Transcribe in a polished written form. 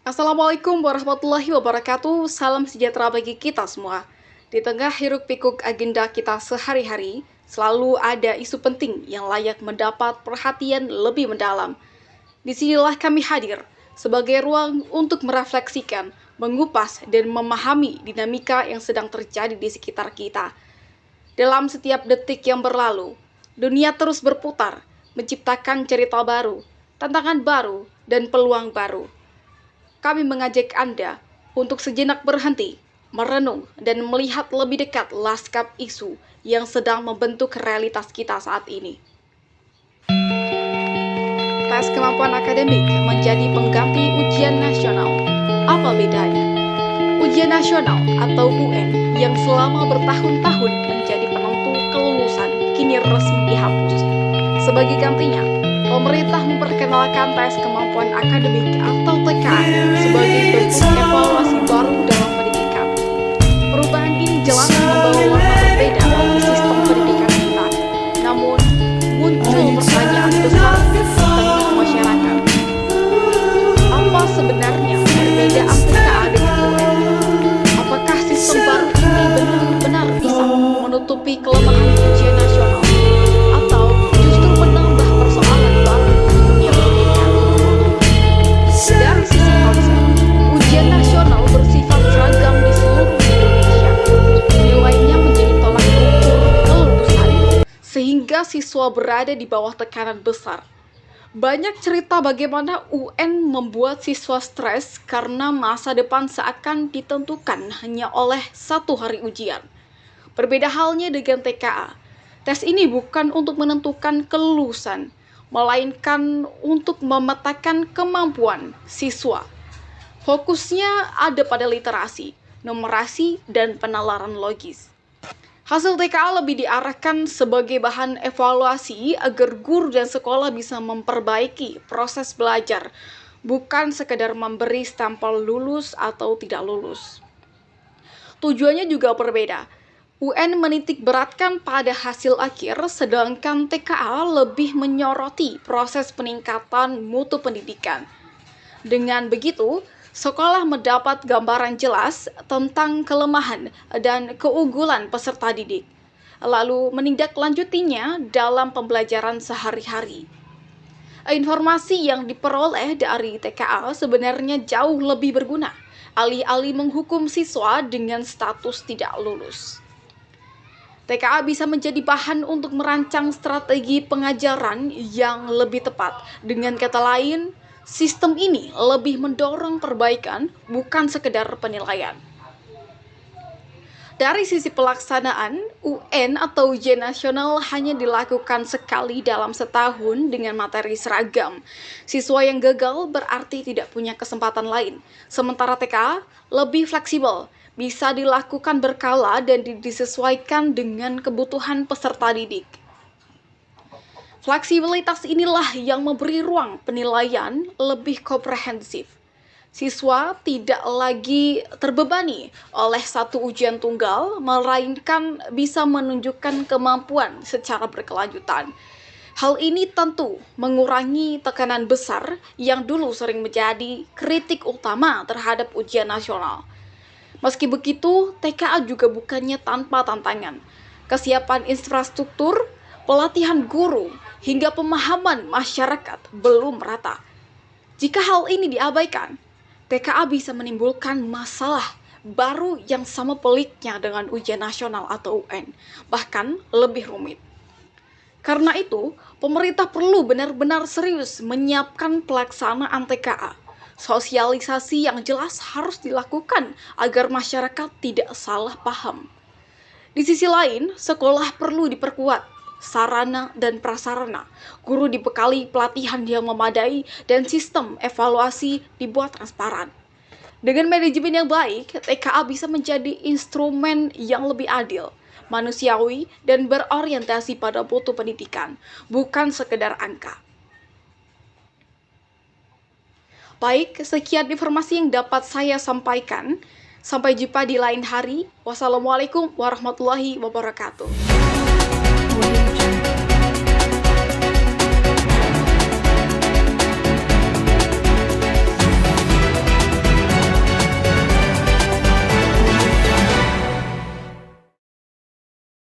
Assalamualaikum warahmatullahi wabarakatuh. Salam sejahtera bagi kita semua. Di tengah hiruk-pikuk agenda kita sehari-hari, selalu ada isu penting yang layak mendapat perhatian lebih mendalam. Disinilah kami hadir sebagai ruang untuk merefleksikan, mengupas, dan memahami dinamika yang sedang terjadi di sekitar kita. Dalam setiap detik yang berlalu, dunia terus berputar, menciptakan cerita baru, tantangan baru, dan peluang baru. Kami mengajak Anda untuk sejenak berhenti, merenung, dan melihat lebih dekat lanskap isu yang sedang membentuk realitas kita saat ini. Tes kemampuan akademik menjadi pengganti ujian nasional. Apa bedanya? Ujian nasional atau UN yang selama bertahun-tahun menjadi penentu kelulusan kini resmi dihapus. Sebagai gantinya, pemerintah memperkenalkan tes kemampuan akademik atau TKA sebagai bentuk evaluasi baru dalam pendidikan. Perubahan ini jelas membawa warna berbeda bagi sistem pendidikan kita. Namun, muncul pertanyaan besar di tengah masyarakat. Apa sebenarnya perbedaan TKA dengan UN? Apakah sistem baru ini benar-benar bisa menutupi kelemahan ujian nasional? Sehingga siswa berada di bawah tekanan besar. Banyak cerita bagaimana UN membuat siswa stres karena masa depan seakan ditentukan hanya oleh satu hari ujian. Berbeda halnya dengan TKA. Tes ini bukan untuk menentukan kelulusan, melainkan untuk memetakan kemampuan siswa. Fokusnya ada pada literasi, numerasi, dan penalaran logis. Hasil TKA lebih diarahkan sebagai bahan evaluasi agar guru dan sekolah bisa memperbaiki proses belajar, bukan sekedar memberi stempel lulus atau tidak lulus. Tujuannya juga berbeda. UN menitik beratkan pada hasil akhir, sedangkan TKA lebih menyoroti proses peningkatan mutu pendidikan. Dengan begitu, sekolah mendapat gambaran jelas tentang kelemahan dan keunggulan peserta didik, lalu menindaklanjutinya dalam pembelajaran sehari-hari. Informasi yang diperoleh dari TKA sebenarnya jauh lebih berguna, alih-alih menghukum siswa dengan status tidak lulus. TKA bisa menjadi bahan untuk merancang strategi pengajaran yang lebih tepat. Dengan kata lain, sistem ini lebih mendorong perbaikan, bukan sekedar penilaian. Dari sisi pelaksanaan, UN atau ujian nasional hanya dilakukan sekali dalam setahun dengan materi seragam. Siswa yang gagal berarti tidak punya kesempatan lain. Sementara TKA lebih fleksibel, bisa dilakukan berkala dan disesuaikan dengan kebutuhan peserta didik. Fleksibilitas inilah yang memberi ruang penilaian lebih komprehensif. Siswa tidak lagi terbebani oleh satu ujian tunggal, melainkan bisa menunjukkan kemampuan secara berkelanjutan. Hal ini tentu mengurangi tekanan besar yang dulu sering menjadi kritik utama terhadap ujian nasional. Meski begitu, TKA juga bukannya tanpa tantangan. Kesiapan infrastruktur, pelatihan guru, hingga pemahaman masyarakat belum merata. Jika hal ini diabaikan, TKA bisa menimbulkan masalah baru yang sama peliknya dengan ujian nasional atau UN, bahkan lebih rumit. Karena itu, pemerintah perlu benar-benar serius menyiapkan pelaksanaan TKA. Sosialisasi yang jelas harus dilakukan agar masyarakat tidak salah paham. Di sisi lain, sekolah perlu diperkuat sarana dan prasarana, guru dibekali pelatihan yang memadai, dan sistem evaluasi dibuat transparan. Dengan manajemen yang baik, TKA bisa menjadi instrumen yang lebih adil, manusiawi, dan berorientasi pada mutu pendidikan, bukan sekedar angka. Baik, sekian informasi yang dapat saya sampaikan. Sampai jumpa di lain hari. Wassalamualaikum warahmatullahi wabarakatuh.